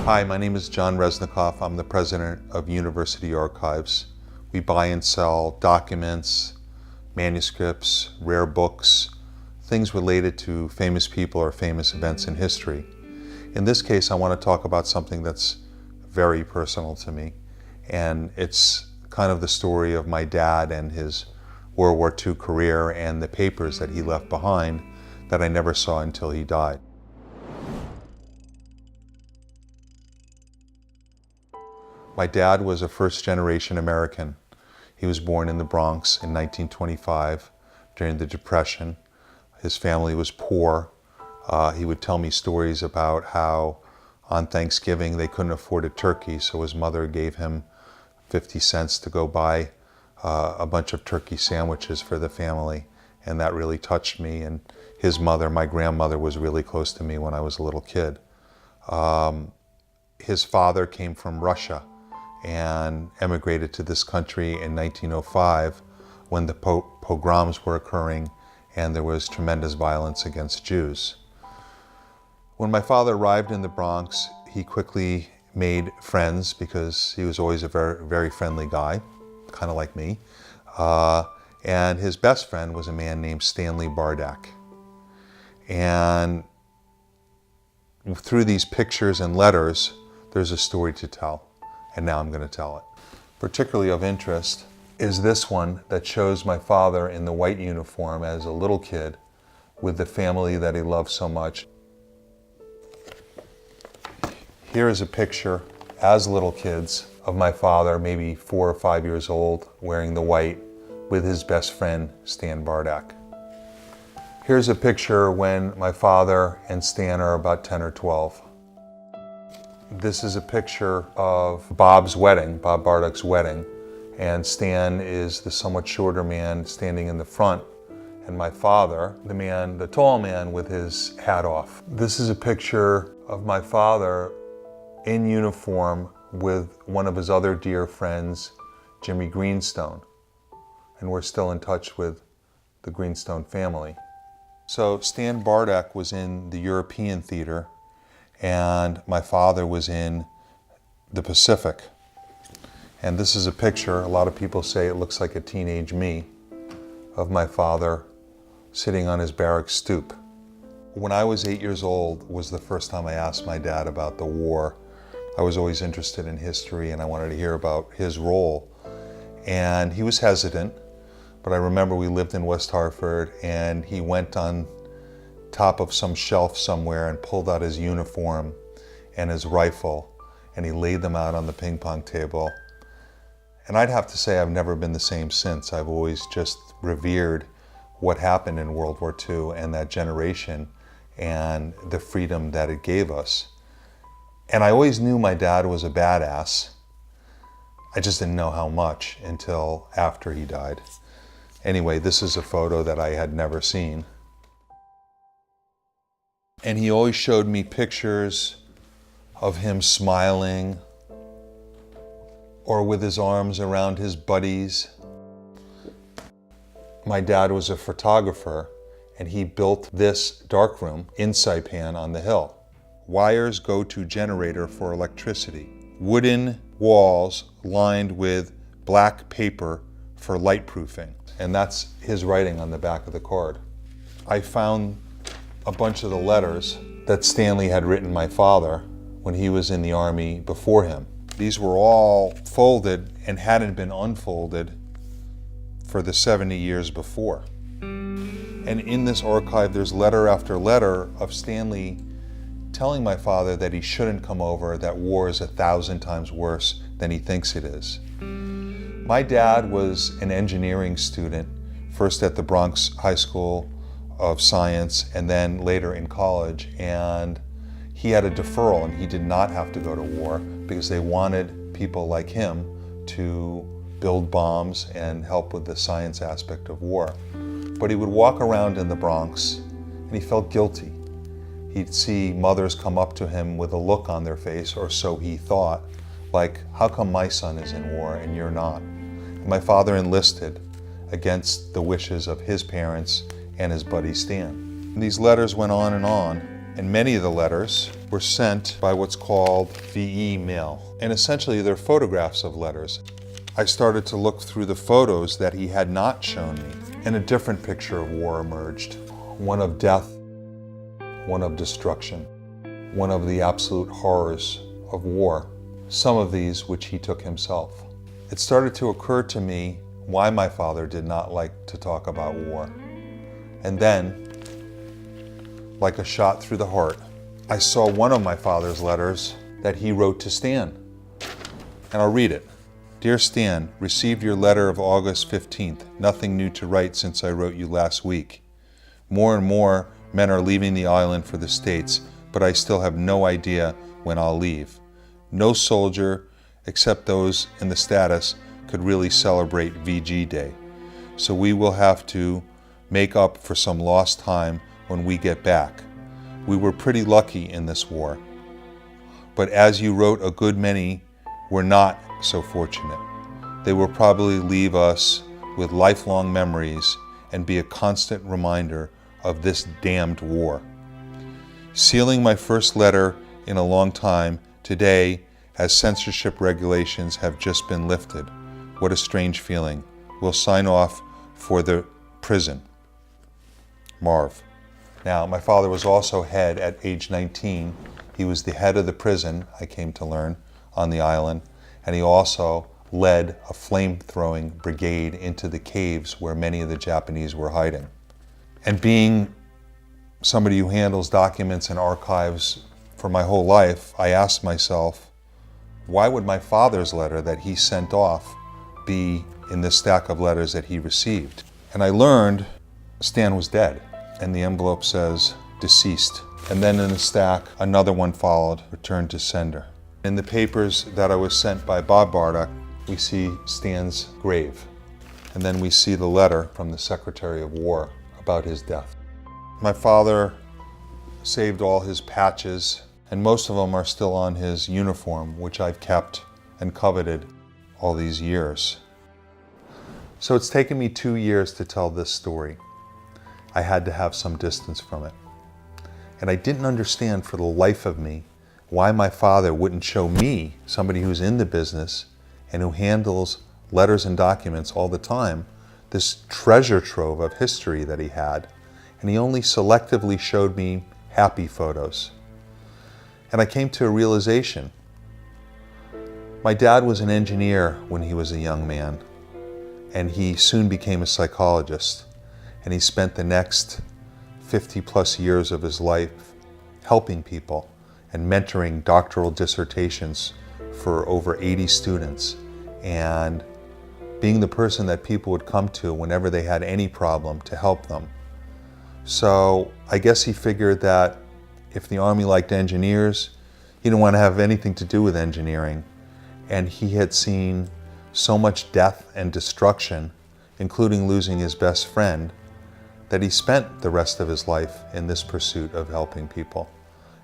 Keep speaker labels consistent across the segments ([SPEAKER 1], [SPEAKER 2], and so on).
[SPEAKER 1] Hi, my name is John Reznikoff. I'm the president of University Archives. We buy and sell documents, manuscripts, rare books, things related to famous people or famous events in history. In this case, I want to talk about something that's very personal to me, and it's kind of the story of my dad and his World War II career and the papers that he left behind that I never saw until he died. My dad was a first-generation American. He was born in the Bronx in 1925 during the Depression. His family was poor. He would tell me stories about how on Thanksgiving they couldn't afford a turkey, so his mother gave him 50 cents to go buy a bunch of turkey sandwiches for the family, and that really touched me. And his mother, my grandmother, was really close to me when I was a little kid. His father came from Russia and emigrated to this country in 1905 when the pogroms were occurring and there was tremendous violence against Jews. When my father arrived in the Bronx, he quickly made friends because he was always a very, very friendly guy, kind of like me. And his best friend was a man named Stanley Bardak. And through these pictures and letters, there's a story to tell. And now I'm going to tell it. Particularly of interest is this one that shows my father in the white uniform as a little kid with the family that he loved so much. Here is a picture as little kids of my father, maybe 4 or 5 years old, wearing the white with his best friend, Stan Bardak. Here's a picture when my father and Stan are about 10 or 12. This is a picture of Bob's wedding, Bob Bardak's wedding, and Stan is the somewhat shorter man standing in the front, and my father, the tall man with his hat off. This is a picture of my father in uniform with one of his other dear friends, Jimmy Greenstone, and we're still in touch with the Greenstone family. So Stan Bardak was in the European theater, and my father was in the Pacific. And this is a picture, a lot of people say it looks like a teenage me, of my father sitting on his barrack stoop. When I was 8 years old was the first time I asked my dad about the war. I was always interested in history and I wanted to hear about his role. And he was hesitant, but I remember we lived in West Hartford and he went on top of some shelf somewhere and pulled out his uniform and his rifle and he laid them out on the ping pong table. And I'd have to say I've never been the same since. I've always just revered what happened in World War II and that generation and the freedom that it gave us. And I always knew my dad was a badass. I just didn't know how much until after he died. Anyway, this is a photo that I had never seen. And he always showed me pictures of him smiling or with his arms around his buddies. My dad was a photographer and he built this darkroom in Saipan on the hill. Wires go to generator for electricity. Wooden walls lined with black paper for light proofing. And that's his writing on the back of the card. I found a bunch of the letters that Stanley had written my father when he was in the Army before him. These were all folded and hadn't been unfolded for the 70 years before. And in this archive, there's letter after letter of Stanley telling my father that he shouldn't come over, that war is 1,000 times worse than he thinks it is. My dad was an engineering student, first at the Bronx High School of Science and then later in college, and he had a deferral and he did not have to go to war because they wanted people like him to build bombs and help with the science aspect of war. But he would walk around in the Bronx and he felt guilty. He'd see mothers come up to him with a look on their face, or so he thought, like, how come my son is in war and you're not? And my father enlisted against the wishes of his parents and his buddy Stan. And these letters went on and on, And many of the letters were sent by what's called VE mail. And essentially they're photographs of letters. I started to look through the photos that he had not shown me, and a different picture of war emerged. One of death, one of destruction, one of the absolute horrors of war, some of these which he took himself. It started to occur to me why my father did not like to talk about war. And then, like a shot through the heart, I saw one of my father's letters that he wrote to Stan. And I'll read it. Dear Stan, received your letter of August 15th. Nothing new to write since I wrote you last week. More and more men are leaving the island for the States, but I still have no idea when I'll leave. No soldier, except those in the status, could really celebrate VG Day. So we will have to make up for some lost time when we get back. We were pretty lucky in this war. But as you wrote, a good many were not so fortunate. They will probably leave us with lifelong memories and be a constant reminder of this damned war. Sealing my first letter in a long time today, as censorship regulations have just been lifted. What a strange feeling. We'll sign off for the prison. Marv. Now, my father was also head at age 19. He was the head of the prison, I came to learn, on the island, and he also led a flame-throwing brigade into the caves where many of the Japanese were hiding. And being somebody who handles documents and archives for my whole life, I asked myself, why would my father's letter that he sent off be in this stack of letters that he received? And I learned Stan was dead, and the envelope says, deceased. And then in the stack, another one followed, returned to sender. In the papers that I was sent by Bob Bardock, we see Stan's grave. And then we see the letter from the Secretary of War about his death. My father saved all his patches, and most of them are still on his uniform, which I've kept and coveted all these years. So it's taken me 2 years to tell this story. I had to have some distance from it. And I didn't understand for the life of me why my father wouldn't show me, somebody who's in the business and who handles letters and documents all the time, this treasure trove of history that he had. And he only selectively showed me happy photos. And I came to a realization. My dad was an engineer when he was a young man, and he soon became a psychologist. And he spent the next 50 plus years of his life helping people and mentoring doctoral dissertations for over 80 students, and being the person that people would come to whenever they had any problem to help them. So I guess he figured that if the Army liked engineers, he didn't want to have anything to do with engineering. And he had seen so much death and destruction, including losing his best friend, that he spent the rest of his life in this pursuit of helping people.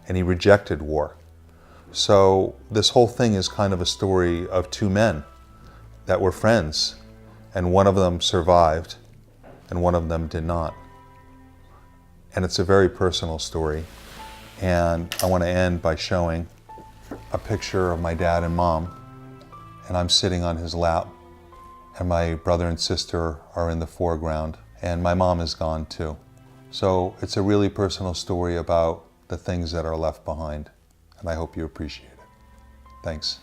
[SPEAKER 1] And he rejected war. So this whole thing is kind of a story of two men that were friends, and one of them survived and one of them did not. And it's a very personal story. And I want to end by showing a picture of my dad and mom, and I'm sitting on his lap, and my brother and sister are in the foreground, and my mom is gone too. So it's a really personal story about the things that are left behind, and I hope you appreciate it. Thanks.